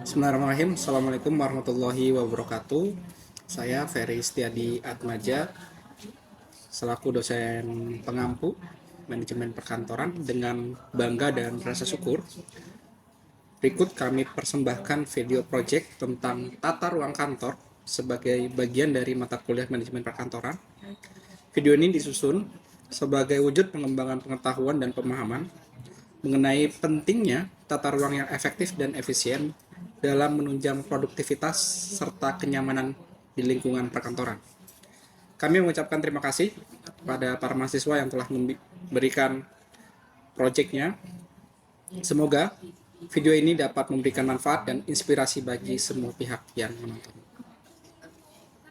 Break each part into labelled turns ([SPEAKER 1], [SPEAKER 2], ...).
[SPEAKER 1] Bismillahirrahmanirrahim. Assalamualaikum warahmatullahi wabarakatuh. Saya Ferry Setiadi Atmaja, selaku dosen pengampu manajemen perkantoran. Dengan bangga dan rasa syukur, berikut kami persembahkan video project tentang tata ruang kantor sebagai bagian dari mata kuliah manajemen perkantoran. Video ini disusun sebagai wujud pengembangan pengetahuan dan pemahaman mengenai pentingnya tata ruang yang efektif dan efisien dalam menunjang produktivitas serta kenyamanan di lingkungan perkantoran. Kami mengucapkan terima kasih kepada para mahasiswa yang telah memberikan proyeknya. Semoga video ini dapat memberikan manfaat dan inspirasi bagi semua pihak yang menonton.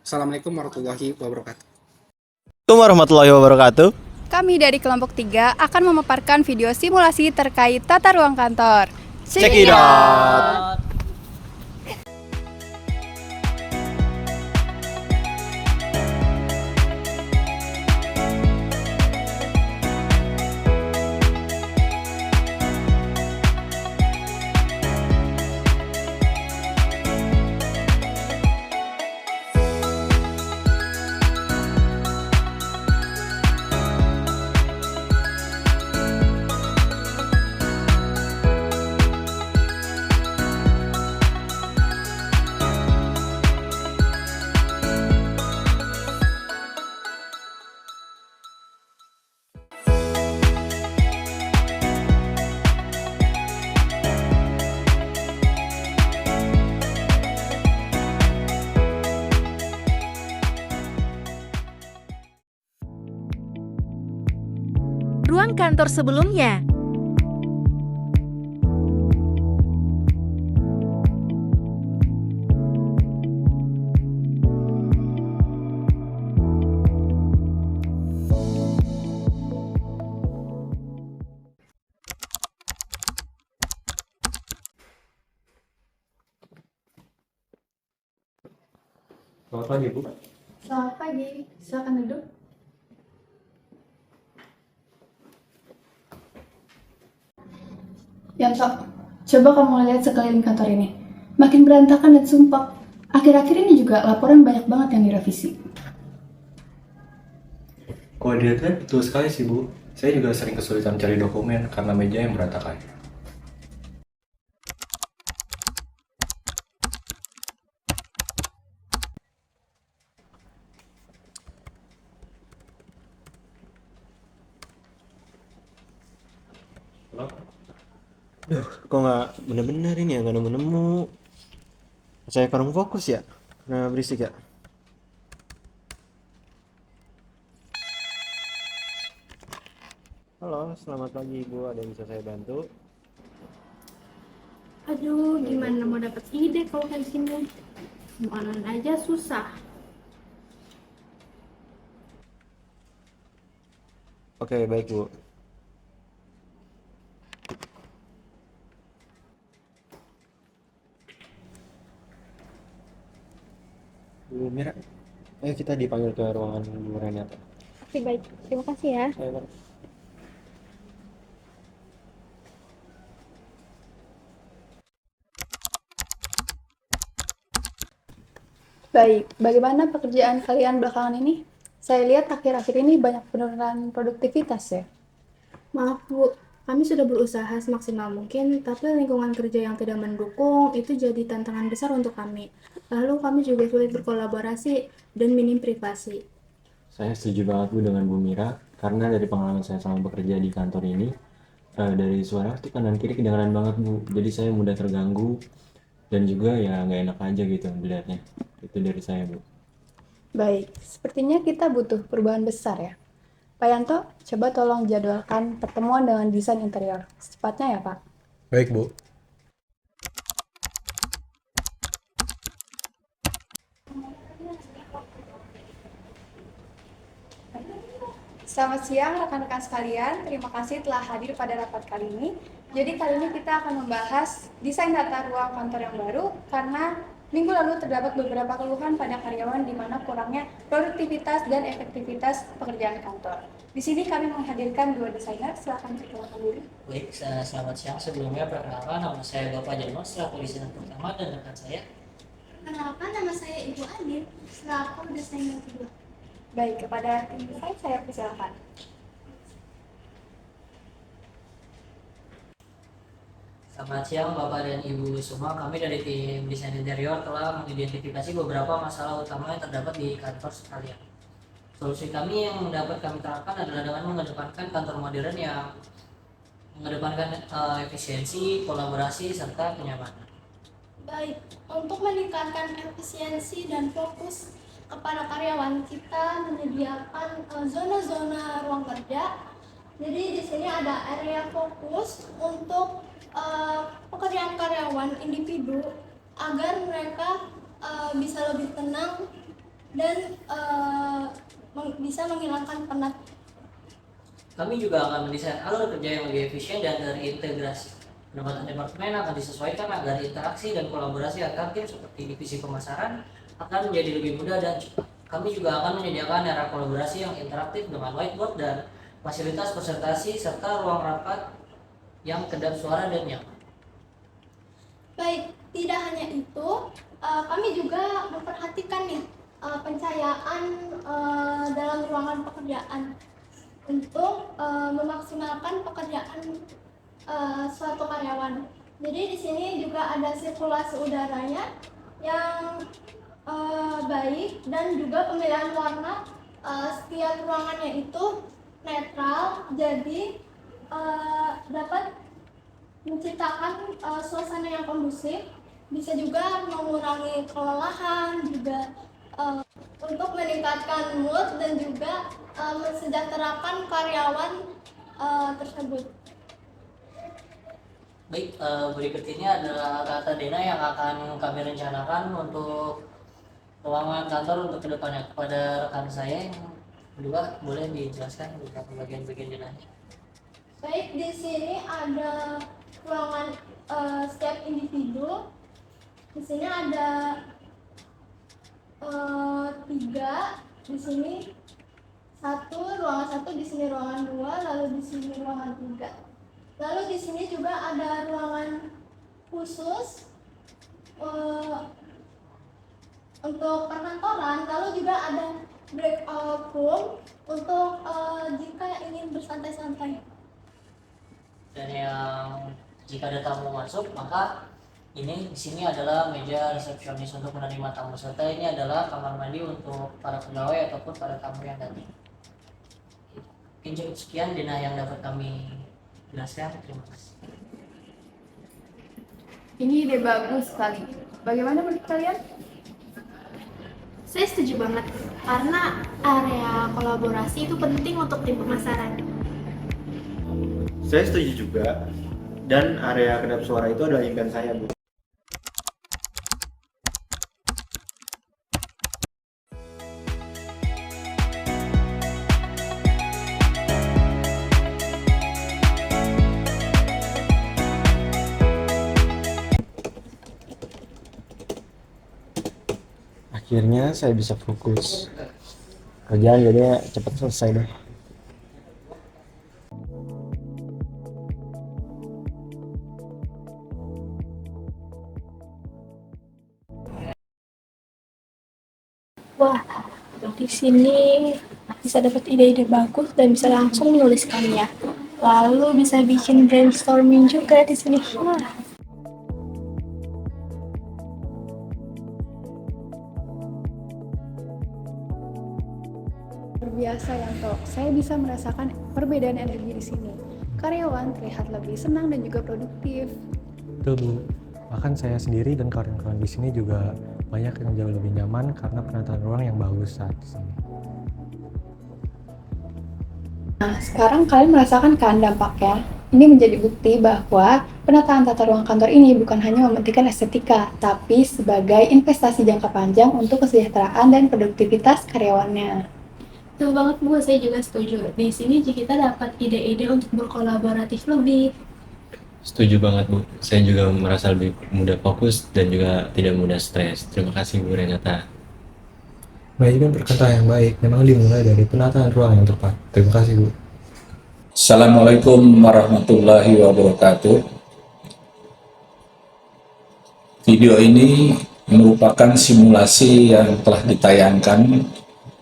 [SPEAKER 1] Assalamualaikum warahmatullahi wabarakatuh.
[SPEAKER 2] Assalamualaikum warahmatullahi wabarakatuh.
[SPEAKER 3] Kami dari kelompok 3 akan memaparkan video simulasi terkait tata ruang kantor.
[SPEAKER 2] Check it out.
[SPEAKER 4] Ruang kantor sebelumnya.
[SPEAKER 2] Selamat pagi, Bu.
[SPEAKER 3] Selamat pagi, silakan duduk. Yanto, coba kamu lihat sekeliling kantor ini. Makin berantakan dan sumpah. Akhir-akhir ini juga laporan banyak banget yang direvisi.
[SPEAKER 5] Kalau dilihat betul sekali sih, Bu. Saya juga sering kesulitan cari dokumen karena meja yang berantakan.
[SPEAKER 2] Kok nggak bener-bener ini ya, nggak nemu-nemu. Saya kurang fokus ya, nah berisik ya. Halo, selamat pagi Ibu, ada yang bisa saya bantu?
[SPEAKER 6] Aduh, gimana mau dapat ide kalau kayak gini? Mau online aja susah.
[SPEAKER 2] Oke, baik Bu. Bu Mira, ayo kita dipanggil ke ruangan Bu Renata.
[SPEAKER 6] Oke, baik. Terima kasih ya.
[SPEAKER 2] Ayo,
[SPEAKER 3] Baik, bagaimana pekerjaan kalian belakangan ini? Saya lihat akhir-akhir ini banyak penurunan produktivitas ya.
[SPEAKER 6] Maaf Bu, kami sudah berusaha semaksimal mungkin, tapi lingkungan kerja yang tidak mendukung itu jadi tantangan besar untuk kami. Lalu kami juga sulit berkolaborasi dan minim privasi.
[SPEAKER 5] Saya setuju banget, Bu, dengan Bu Mira, karena dari pengalaman saya selama bekerja di kantor ini, dari suara tuh kanan kiri kedengaran banget, Bu. Jadi saya mudah terganggu dan juga ya nggak enak aja gitu dilihatnya. Itu dari saya, Bu.
[SPEAKER 3] Baik, sepertinya kita butuh perubahan besar ya. Pak Yanto, coba tolong jadwalkan pertemuan dengan desain interior. Secepatnya ya, Pak.
[SPEAKER 1] Baik, Bu.
[SPEAKER 3] Selamat siang rekan-rekan sekalian, terima kasih telah hadir pada rapat kali ini. Jadi kali ini kita akan membahas desain tata ruang kantor yang baru karena Minggu lalu terdapat beberapa keluhan pada karyawan di mana kurangnya produktivitas dan efektivitas pekerjaan kantor. Di sini kami menghadirkan dua desainer, silakan perkenalkan diri.
[SPEAKER 7] Baik, selamat siang. Sebelumnya perkenalkan nama saya Bapak Jarno selaku desainer pertama dan rekan saya.
[SPEAKER 6] Perkenalkan, nama saya Ibu Adit selaku desainer kedua.
[SPEAKER 3] Baik, kepada tim desain saya persilakan.
[SPEAKER 7] Selamat siang Bapak dan Ibu semua. Kami dari tim desain interior telah mengidentifikasi beberapa masalah utama yang terdapat di kantor sekalian. Solusi kami yang dapat kami terapkan adalah dengan mengedepankan kantor modern yang mengedepankan efisiensi, kolaborasi, serta kenyamanan.
[SPEAKER 6] Baik, untuk meningkatkan efisiensi dan fokus kepada karyawan, kita menyediakan zona-zona ruang kerja. Jadi di sini ada area fokus untuk pekerjaan karyawan individu agar mereka bisa lebih tenang dan bisa menghilangkan penat.
[SPEAKER 7] Kami juga akan mendesain alur kerja yang lebih efisien dan terintegrasi. Pendapatan departemen akan disesuaikan agar interaksi dan kolaborasi antar tim seperti divisi pemasaran akan menjadi lebih mudah dan cepat. Kami juga akan menyediakan area kolaborasi yang interaktif dengan whiteboard dan fasilitas presentasi serta ruang rapat yang kedap suara dan nyaman.
[SPEAKER 6] Baik, tidak hanya itu, kami juga memperhatikan nih pencahayaan dalam ruangan pekerjaan untuk memaksimalkan pekerjaan suatu karyawan. Jadi di sini juga ada sirkulasi udaranya yang baik dan juga pemilihan warna setiap ruangannya itu netral, jadi dapat menciptakan suasana yang kondusif, bisa juga mengurangi kelelahan, juga untuk meningkatkan mood dan juga mensejahterakan karyawan tersebut.
[SPEAKER 7] Baik, berikut ini adalah data Dena yang akan kami rencanakan untuk ruangan kantor untuk kedepannya. Kepada rekan saya yang kedua, boleh dijelaskan beberapa bagian-bagian denahnya.
[SPEAKER 6] Baik, di sini ada ruangan setiap individu. Di sini ada 3, di sini ruangan 1, di sini ruangan 2, lalu di sini ruangan 3. Lalu di sini juga ada ruangan khusus untuk perkantoran, lalu juga ada breakout room untuk jika ingin bersantai-santai.
[SPEAKER 7] Dan yang jika ada tamu masuk, maka ini di sini adalah meja resepsionis untuk menerima tamu, serta ini adalah kamar mandi untuk para pegawai ataupun para tamu yang datang. Mungkin cukup sekian Dena yang dapat kami jelaskan. Terima kasih.
[SPEAKER 3] Ini ide bagus sekali. Bagaimana menurut kalian?
[SPEAKER 6] Saya setuju banget, karena area kolaborasi itu penting untuk tim pemasaran.
[SPEAKER 2] Saya setuju juga. Dan area kedap suara itu adalah impian saya, Bu. Akhirnya saya bisa fokus. Kerjaan jadinya cepat selesai deh.
[SPEAKER 6] Wah, di sini bisa dapat ide-ide bagus dan bisa langsung menuliskannya. Lalu bisa bikin brainstorming juga di sini. Wah.
[SPEAKER 3] Biasa ya, Tok. Saya bisa merasakan perbedaan energi di sini. Karyawan terlihat lebih senang dan juga produktif.
[SPEAKER 8] Betul, Bu. Bahkan saya sendiri dan kawan-kawan di sini juga banyak yang jauh lebih nyaman karena penataan ruang yang bagus saat di sini.
[SPEAKER 3] Nah, sekarang kalian merasakan kan dampaknya? Ini menjadi bukti bahwa penataan tata ruang kantor ini bukan hanya mementingkan estetika, tapi sebagai investasi jangka panjang untuk kesejahteraan dan produktivitas karyawannya.
[SPEAKER 6] Betul banget, Bu. Saya juga setuju. Di sini kita dapat ide-ide untuk berkolaboratif lebih.
[SPEAKER 5] Setuju banget Bu, saya juga merasa lebih mudah fokus dan juga tidak mudah stres. Terima kasih Bu Renata.
[SPEAKER 8] Manajemen perkantoran yang baik memang dimulai dari penataan ruang yang tepat. Terima kasih, Bu.
[SPEAKER 9] Assalamualaikum warahmatullahi wabarakatuh. Video ini merupakan simulasi yang telah ditayangkan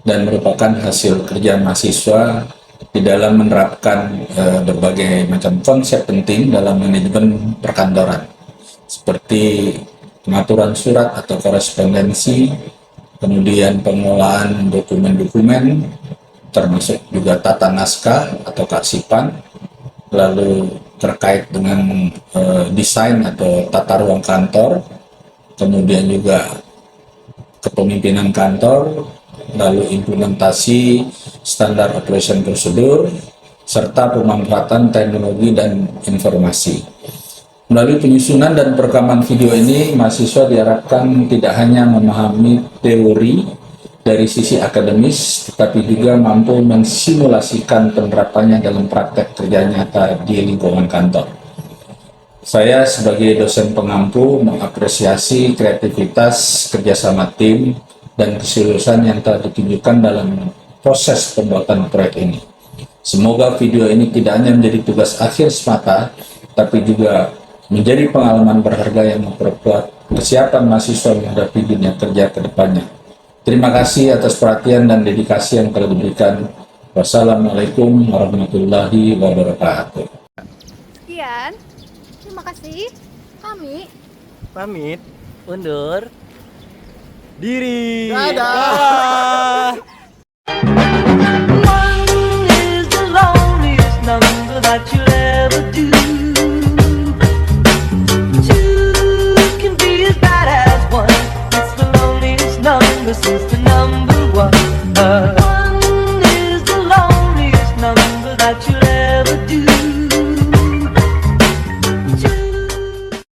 [SPEAKER 9] dan merupakan hasil kerja mahasiswa di dalam menerapkan berbagai macam konsep penting dalam manajemen perkantoran, seperti pengaturan surat atau korespondensi, kemudian pengolahan dokumen-dokumen, termasuk juga tata naskah atau kearsipan, lalu terkait dengan desain atau tata ruang kantor, kemudian juga kepemimpinan kantor, lalu implementasi standar operation prosedur, serta pemanfaatan teknologi dan informasi. Melalui penyusunan dan perekaman video ini, mahasiswa diharapkan tidak hanya memahami teori dari sisi akademis, tetapi juga mampu mensimulasikan penerapannya dalam praktek kerja nyata di lingkungan kantor. Saya sebagai dosen pengampu mengapresiasi kreativitas kerjasama tim dan keseriusan yang telah ditunjukkan dalam proses pembuatan proyek ini. Semoga video ini tidak hanya menjadi tugas akhir semata, tapi juga menjadi pengalaman berharga yang memperkuat kesiapan mahasiswa menghadapi dunia kerja ke depannya. Terima kasih atas perhatian dan dedikasi yang telah diberikan. Wassalamualaikum warahmatullahi wabarakatuh.
[SPEAKER 4] Sekian, terima kasih. Kami
[SPEAKER 2] Pamit.
[SPEAKER 7] Undur.
[SPEAKER 2] Diri.
[SPEAKER 1] Dadah.